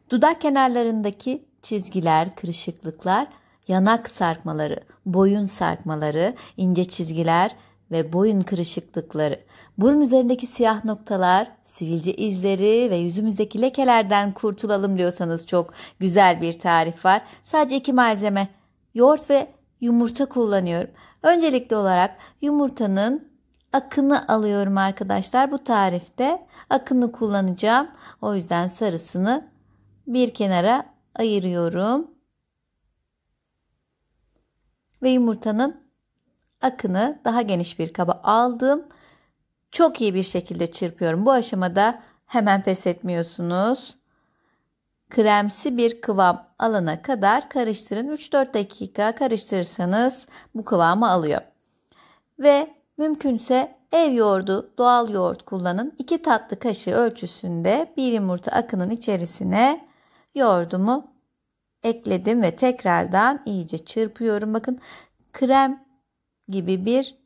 Dudak kenarlarındaki çizgiler, kırışıklıklar, yanak sarkmaları, boyun sarkmaları, ince çizgiler ve boyun kırışıklıkları, burun üzerindeki siyah noktalar, sivilce izleri ve yüzümüzdeki lekelerden kurtulalım diyorsanız çok güzel bir tarif var. Sadece 2 malzeme, yoğurt ve yumurta kullanıyorum. Öncelikli olarak yumurtanın akını alıyorum arkadaşlar. Bu tarifte akını kullanacağım. O yüzden sarısını bir kenara ayırıyorum. Ve yumurtanın akını daha geniş bir kaba aldım. Çok iyi bir şekilde çırpıyorum. Bu aşamada hemen pes etmiyorsunuz. Kremsi bir kıvam alana kadar karıştırın. 3-4 dakika karıştırırsanız bu kıvamı alıyor. Ve mümkünse ev yoğurdu, doğal yoğurt kullanın. 2 tatlı kaşığı ölçüsünde bir yumurta akının içerisine yoğurdumu ekledim ve tekrardan iyice çırpıyorum. Bakın krem gibi bir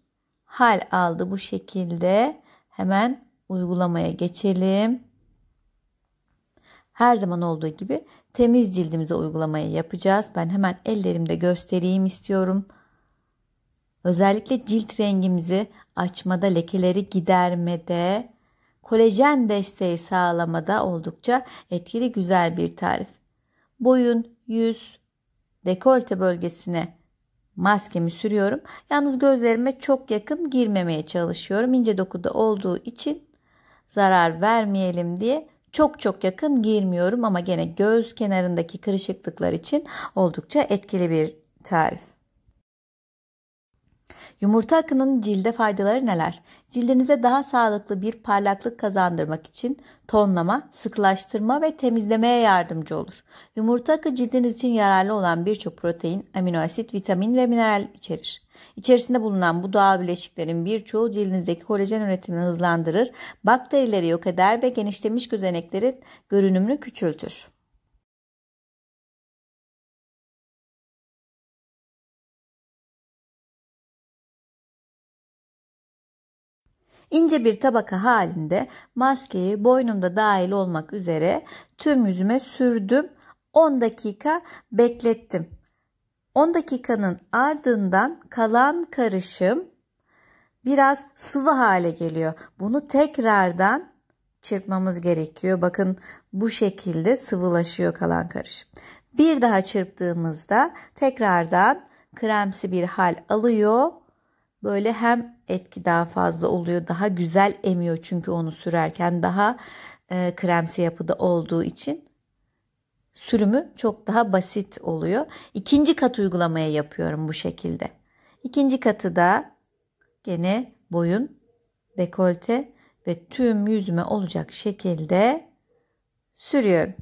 hal aldı bu şekilde. Hemen uygulamaya geçelim. Her zaman olduğu gibi temiz cildimize uygulamayı yapacağız. Ben hemen ellerimde göstereyim istiyorum. Özellikle cilt rengimizi açmada, lekeleri gidermede, kolajen desteği sağlamada oldukça etkili güzel bir tarif. Boyun, yüz, dekolte bölgesine maskemi sürüyorum. Yalnız gözlerime çok yakın girmemeye çalışıyorum. İnce dokuda olduğu için zarar vermeyelim diye çok yakın girmiyorum ama gene göz kenarındaki kırışıklıklar için oldukça etkili bir tarif. Yumurta akının cilde faydaları neler? Cildinize daha sağlıklı bir parlaklık kazandırmak için tonlama, sıkılaştırma ve temizlemeye yardımcı olur. Yumurta akı cildiniz için yararlı olan birçok protein, amino asit, vitamin ve mineral içerir. İçerisinde bulunan bu doğal bileşiklerin birçoğu cildinizdeki kolajen üretimini hızlandırır, bakterileri yok eder ve genişlemiş gözeneklerin görünümünü küçültür. İnce bir tabaka halinde maskeyi boynumda dahil olmak üzere tüm yüzüme sürdüm. 10 dakika beklettim. 10 dakikanın ardından kalan karışım biraz sıvı hale geliyor. Bunu tekrardan çırpmamız gerekiyor. Bakın bu şekilde sıvılaşıyor kalan karışım. Bir daha çırptığımızda tekrardan kremsi bir hal alıyor. Böyle hem etki daha fazla oluyor, daha güzel emiyor çünkü onu sürerken daha kremsi yapıda olduğu için sürümü çok daha basit oluyor. İkinci kat uygulamaya yapıyorum bu şekilde. İkinci katı da gene boyun, dekolte ve tüm yüzüme olacak şekilde sürüyorum.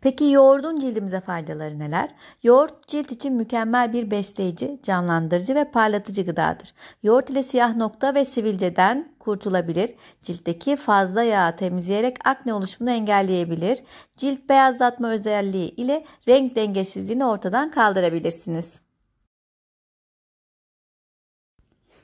Peki yoğurdun cildimize faydaları neler? Yoğurt cilt için mükemmel bir besleyici, canlandırıcı ve parlatıcı gıdadır. Yoğurt ile siyah nokta ve sivilceden kurtulabilir. Ciltteki fazla yağı temizleyerek akne oluşumunu engelleyebilir. Cilt beyazlatma özelliği ile renk dengesizliğini ortadan kaldırabilirsiniz.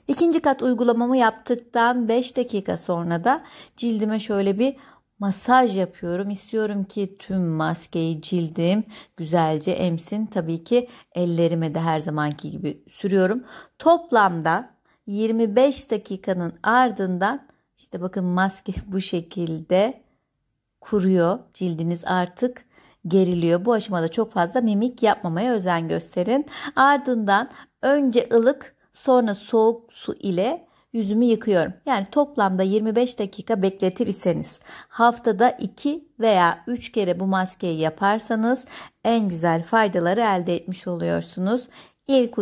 İkinci kat uygulamamı yaptıktan 5 dakika sonra da cildime şöyle bir masaj yapıyorum. İstiyorum ki tüm maskeyi cildim güzelce emsin. Tabii ki ellerime de her zamanki gibi sürüyorum. Toplamda 25 dakikanın ardından işte bakın maske bu şekilde kuruyor. Cildiniz artık geriliyor. Bu aşamada çok fazla mimik yapmamaya özen gösterin. Ardından önce ılık sonra soğuk su ile yüzümü yıkıyorum. Yani toplamda 25 dakika bekletir iseniz haftada 2 veya 3 kere bu maskeyi yaparsanız en güzel faydaları elde etmiş oluyorsunuz. İlk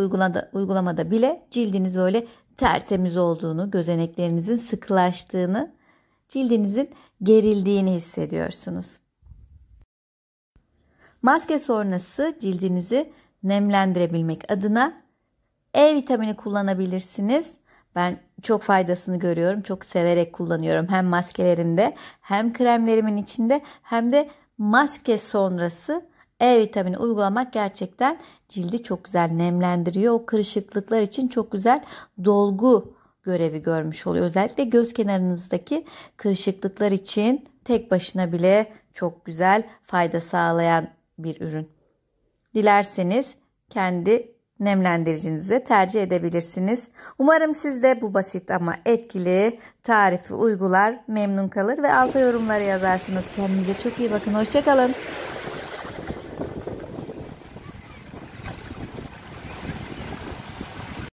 uygulamada bile cildiniz böyle tertemiz olduğunu, gözeneklerinizin sıkılaştığını, cildinizin gerildiğini hissediyorsunuz. Maske sonrası cildinizi nemlendirebilmek adına E vitamini kullanabilirsiniz. Ben çok faydasını görüyorum. Çok severek kullanıyorum. Hem maskelerimde hem kremlerimin içinde hem de maske sonrası E vitamini uygulamak gerçekten cildi çok güzel nemlendiriyor. O kırışıklıklar için çok güzel dolgu görevi görmüş oluyor. Özellikle göz kenarınızdaki kırışıklıklar için tek başına bile çok güzel fayda sağlayan bir ürün. Dilerseniz kendi nemlendiricinizi tercih edebilirsiniz. Umarım siz de bu basit ama etkili tarifi uygular, memnun kalır ve alta yorumlara yazarsınız. Kendinize çok iyi bakın. Hoşça kalın.